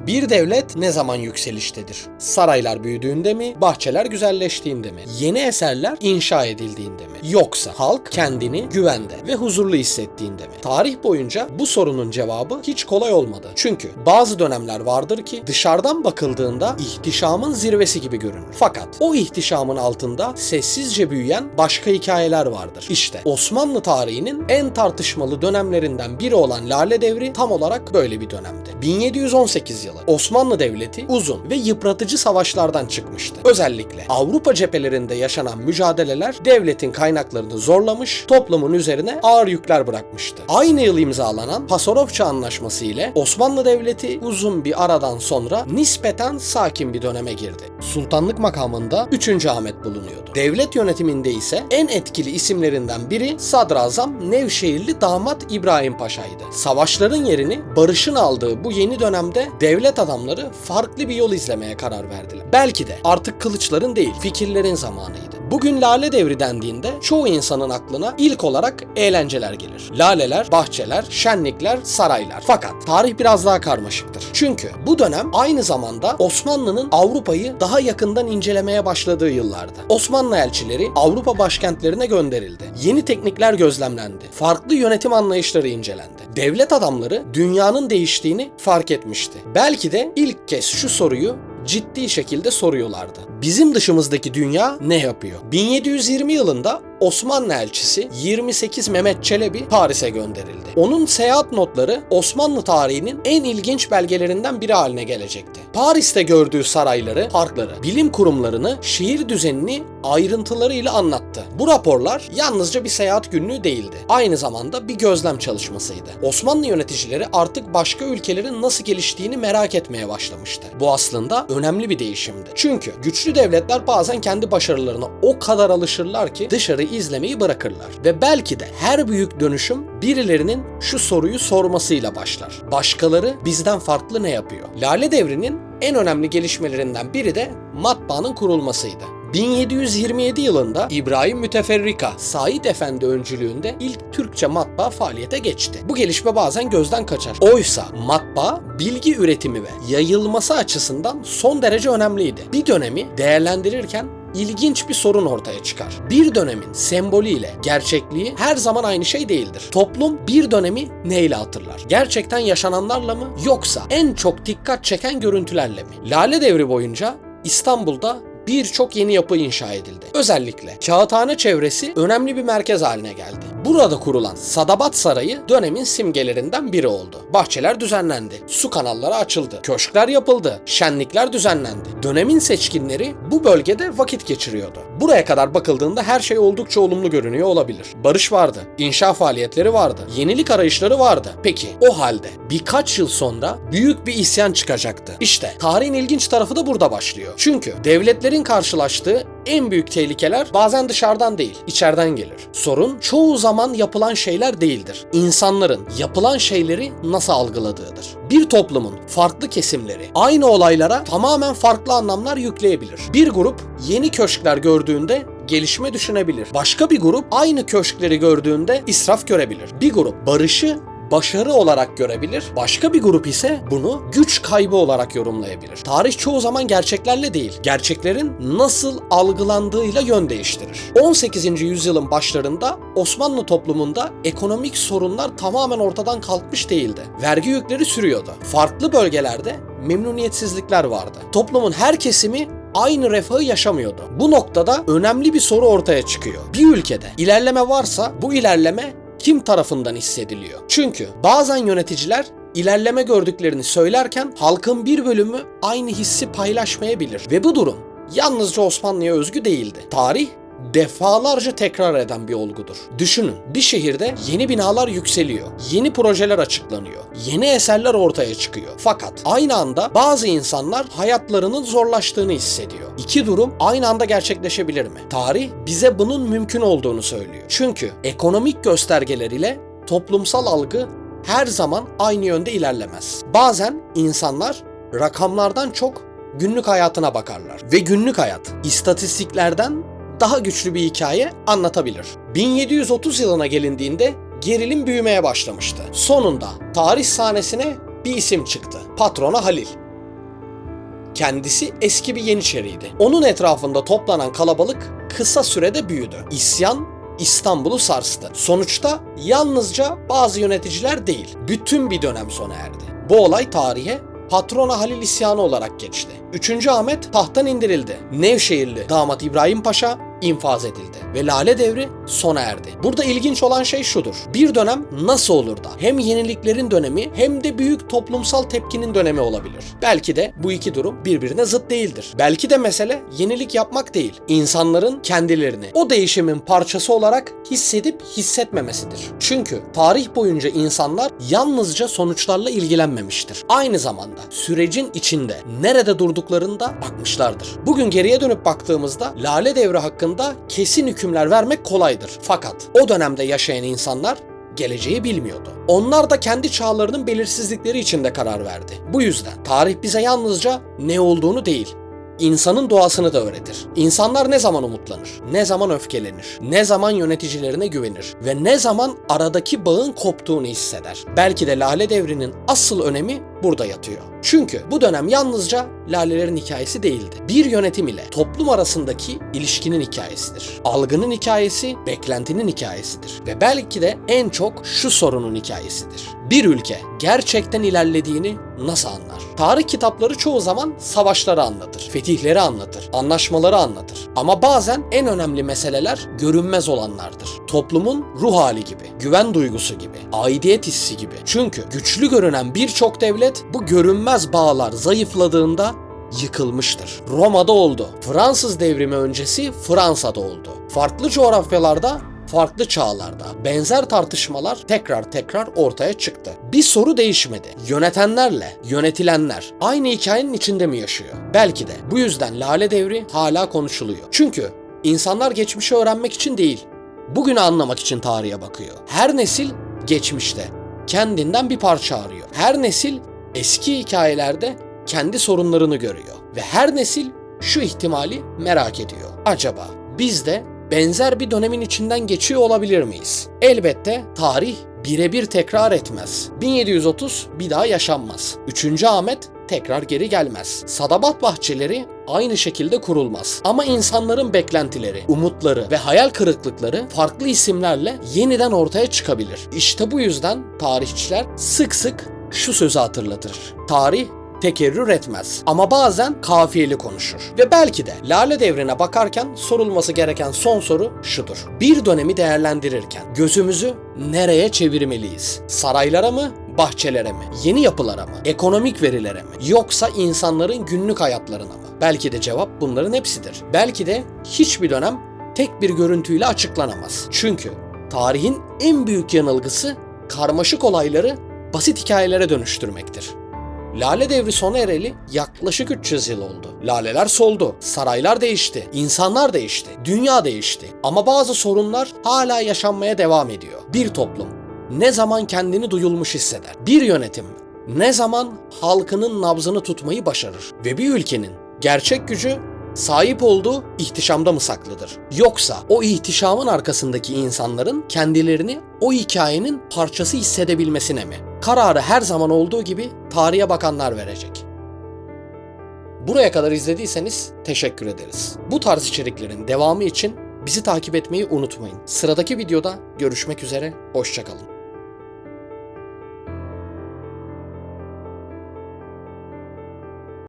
Bir devlet ne zaman yükseliştedir? Saraylar büyüdüğünde mi, bahçeler güzelleştiğinde mi? Yeni eserler inşa edildiğinde mi? Yoksa halk kendini güvende ve huzurlu hissettiğinde mi? Tarih boyunca bu sorunun cevabı hiç kolay olmadı. Çünkü bazı dönemler vardır ki dışarıdan bakıldığında ihtişamın zirvesi gibi görünür. Fakat o ihtişamın altında sessizce büyüyen başka hikayeler vardır. İşte Osmanlı tarihinin en tartışmalı dönemlerinden biri olan Lale Devri tam olarak böyle bir dönemdi. 1718 yılı Osmanlı Devleti uzun ve yıpratıcı savaşlardan çıkmıştı. Özellikle Avrupa cephelerinde yaşanan mücadeleler devletin kaynaklarını zorlamış, toplumun üzerine ağır yükler bırakmıştı. Aynı yıl imzalanan Pasarofça Anlaşması ile Osmanlı Devleti uzun bir aradan sonra nispeten sakin bir döneme girdi. Sultanlık makamında 3. Ahmet bulunuyordu. Devlet yönetiminde ise en etkili isimlerinden biri Sadrazam Nevşehirli damat İbrahim Paşa'ydı. Savaşların yerini barışın aldığı bu yeni dönemde devlet adamları farklı bir yol izlemeye karar verdiler. Belki de artık kılıçların değil, fikirlerin zamanıydı. Bugün Lale Devri dendiğinde çoğu insanın aklına ilk olarak eğlenceler gelir. Laleler, bahçeler, şenlikler, saraylar. Fakat tarih biraz daha karmaşıktır. Çünkü bu dönem aynı zamanda Osmanlı'nın Avrupa'yı daha yakından incelemeye başladığı yıllardı. Osmanlı elçileri Avrupa başkentlerine gönderildi. Yeni teknikler gözlemlendi. Farklı yönetim anlayışları incelendi. Devlet adamları dünyanın değiştiğini fark etmişti. Belki de ilk kez şu soruyu ciddi şekilde soruyorlardı. Bizim dışımızdaki dünya ne yapıyor? 1720 yılında Osmanlı elçisi 28 Mehmet Çelebi Paris'e gönderildi. Onun seyahat notları Osmanlı tarihinin en ilginç belgelerinden biri haline gelecekti. Paris'te gördüğü sarayları, parkları, bilim kurumlarını, şehir düzenini ayrıntılarıyla anlattı. Bu raporlar yalnızca bir seyahat günlüğü değildi. Aynı zamanda bir gözlem çalışmasıydı. Osmanlı yöneticileri artık başka ülkelerin nasıl geliştiğini merak etmeye başlamıştı. Bu aslında önemli bir değişimdi. Çünkü güçlü devletler bazen kendi başarılarına o kadar alışırlar ki dışarı izlemeyi bırakırlar. Ve belki de her büyük dönüşüm birilerinin şu soruyu sormasıyla başlar. Başkaları bizden farklı ne yapıyor? Lale Devri'nin en önemli gelişmelerinden biri de matbaanın kurulmasıydı. 1727 yılında İbrahim Müteferrika Said Efendi öncülüğünde ilk Türkçe matbaa faaliyete geçti. Bu gelişme bazen gözden kaçar. Oysa matbaa bilgi üretimi ve yayılması açısından son derece önemliydi. Bir dönemi değerlendirirken İlginç bir sorun ortaya çıkar. Bir dönemin sembolüyle gerçekliği her zaman aynı şey değildir. Toplum bir dönemi neyle hatırlar? Gerçekten yaşananlarla mı yoksa en çok dikkat çeken görüntülerle mi? Lale Devri boyunca İstanbul'da birçok yeni yapı inşa edildi. Özellikle Kağıthane çevresi önemli bir merkez haline geldi. Burada kurulan Sadabat Sarayı dönemin simgelerinden biri oldu. Bahçeler düzenlendi, su kanalları açıldı, köşkler yapıldı, şenlikler düzenlendi. Dönemin seçkinleri bu bölgede vakit geçiriyordu. Buraya kadar bakıldığında her şey oldukça olumlu görünüyor olabilir. Barış vardı, inşa faaliyetleri vardı, yenilik arayışları vardı. Peki o halde birkaç yıl sonra büyük bir isyan çıkacaktı. İşte tarihin ilginç tarafı da burada başlıyor. Çünkü devletlerin karşılaştığı en büyük tehlikeler bazen dışarıdan değil, içeriden gelir. Sorun çoğu zaman yapılan şeyler değildir. İnsanların yapılan şeyleri nasıl algıladığıdır. Bir toplumun farklı kesimleri aynı olaylara tamamen farklı anlamlar yükleyebilir. Bir grup yeni köşkler gördüğünde gelişme düşünebilir. Başka bir grup aynı köşkleri gördüğünde israf görebilir. Bir grup barışı başarı olarak görebilir. Başka bir grup ise bunu güç kaybı olarak yorumlayabilir. Tarih çoğu zaman gerçeklerle değil, gerçeklerin nasıl algılandığıyla yön değiştirir. 18. yüzyılın başlarında Osmanlı toplumunda ekonomik sorunlar tamamen ortadan kalkmış değildi. Vergi yükleri sürüyordu. Farklı bölgelerde memnuniyetsizlikler vardı. Toplumun her kesimi aynı refahı yaşamıyordu. Bu noktada önemli bir soru ortaya çıkıyor. Bir ülkede ilerleme varsa bu ilerleme kim tarafından hissediliyor? Çünkü bazen yöneticiler ilerleme gördüklerini söylerken halkın bir bölümü aynı hissi paylaşmayabilir. Ve bu durum yalnızca Osmanlı'ya özgü değildi. Tarih defalarca tekrar eden bir olgudur. Düşünün, bir şehirde yeni binalar yükseliyor, yeni projeler açıklanıyor, yeni eserler ortaya çıkıyor. Fakat aynı anda bazı insanlar hayatlarının zorlaştığını hissediyor. İki durum aynı anda gerçekleşebilir mi? Tarih bize bunun mümkün olduğunu söylüyor. Çünkü ekonomik göstergeler ile toplumsal algı her zaman aynı yönde ilerlemez. Bazen insanlar rakamlardan çok günlük hayatına bakarlar ve günlük hayat istatistiklerden daha güçlü bir hikaye anlatabilir. 1730 yılına gelindiğinde gerilim büyümeye başlamıştı. Sonunda tarih sahnesine bir isim çıktı. Patrona Halil. Kendisi eski bir Yeniçeriydi. Onun etrafında toplanan kalabalık kısa sürede büyüdü. İsyan İstanbul'u sarstı. Sonuçta yalnızca bazı yöneticiler değil, bütün bir dönem sona erdi. Bu olay tarihe Patrona Halil isyanı olarak geçti. 3. Ahmet tahttan indirildi. Nevşehirli damat İbrahim Paşa infaz edildi ve Lale Devri sona erdi. Burada ilginç olan şey şudur. Bir dönem nasıl olur da hem yeniliklerin dönemi hem de büyük toplumsal tepkinin dönemi olabilir? Belki de bu iki durum birbirine zıt değildir. Belki de mesele yenilik yapmak değil, insanların kendilerini o değişimin parçası olarak hissedip hissetmemesidir. Çünkü tarih boyunca insanlar yalnızca sonuçlarla ilgilenmemiştir. Aynı zamanda sürecin içinde nerede durduklarını da bakmışlardır. Bugün geriye dönüp baktığımızda Lale Devri hakkında kesin hükümler vermek kolaydır. Fakat o dönemde yaşayan insanlar geleceği bilmiyordu. Onlar da kendi çağlarının belirsizlikleri içinde karar verdi. Bu yüzden tarih bize yalnızca ne olduğunu değil, İnsanın doğasını da öğretir. İnsanlar ne zaman umutlanır, ne zaman öfkelenir, ne zaman yöneticilerine güvenir ve ne zaman aradaki bağın koptuğunu hisseder. Belki de Lale Devri'nin asıl önemi burada yatıyor. Çünkü bu dönem yalnızca lalelerin hikayesi değildi. Bir yönetim ile toplum arasındaki ilişkinin hikayesidir. Algının hikayesi, beklentinin hikayesidir. Ve belki de en çok şu sorunun hikayesidir. Bir ülke gerçekten ilerlediğini nasıl anlar? Tarih kitapları çoğu zaman savaşları anlatır, fetihleri anlatır, anlaşmaları anlatır. Ama bazen en önemli meseleler görünmez olanlardır. Toplumun ruh hali gibi, güven duygusu gibi, aidiyet hissi gibi. Çünkü güçlü görünen birçok devlet bu görünmez bağlar zayıfladığında yıkılmıştır. Roma'da oldu. Fransız devrimi öncesi Fransa'da oldu. Farklı coğrafyalarda, farklı çağlarda benzer tartışmalar tekrar ortaya çıktı. Bir soru değişmedi. Yönetenlerle yönetilenler aynı hikayenin içinde mi yaşıyor? Belki de bu yüzden Lale Devri hala konuşuluyor. Çünkü insanlar geçmişi öğrenmek için değil, bugünü anlamak için tarihe bakıyor. Her nesil geçmişte kendinden bir parça arıyor. Her nesil eski hikayelerde kendi sorunlarını görüyor. Ve her nesil şu ihtimali merak ediyor. Acaba biz de benzer bir dönemin içinden geçiyor olabilir miyiz? Elbette tarih birebir tekrar etmez. 1730 bir daha yaşanmaz. 3. Ahmet tekrar geri gelmez. Sadabat bahçeleri aynı şekilde kurulmaz. Ama insanların beklentileri, umutları ve hayal kırıklıkları farklı isimlerle yeniden ortaya çıkabilir. İşte bu yüzden tarihçiler sık sık şu sözü hatırlatır. Tarih tekerrür etmez ama bazen kafiyeli konuşur. Ve belki de Lale Devri'ne bakarken sorulması gereken son soru şudur. Bir dönemi değerlendirirken gözümüzü nereye çevirmeliyiz? Saraylara mı? Bahçelere mi? Yeni yapılara mı? Ekonomik verilere mi? Yoksa insanların günlük hayatlarına mı? Belki de cevap bunların hepsidir. Belki de hiçbir dönem tek bir görüntüyle açıklanamaz. Çünkü tarihin en büyük yanılgısı karmaşık olayları basit hikayelere dönüştürmektir. Lale Devri sona ereli yaklaşık 300 yıl oldu. Laleler soldu, saraylar değişti, insanlar değişti, dünya değişti. Ama bazı sorunlar hala yaşanmaya devam ediyor. Bir toplum ne zaman kendini duyulmuş hisseder? Bir yönetim ne zaman halkının nabzını tutmayı başarır? Ve bir ülkenin gerçek gücü sahip olduğu ihtişamda mı saklıdır? Yoksa o ihtişamın arkasındaki insanların kendilerini o hikayenin parçası hissedebilmesine mi? Kararı her zaman olduğu gibi tarihe bakanlar verecek. Buraya kadar izlediyseniz teşekkür ederiz. Bu tarz içeriklerin devamı için bizi takip etmeyi unutmayın. Sıradaki videoda görüşmek üzere, hoşça kalın.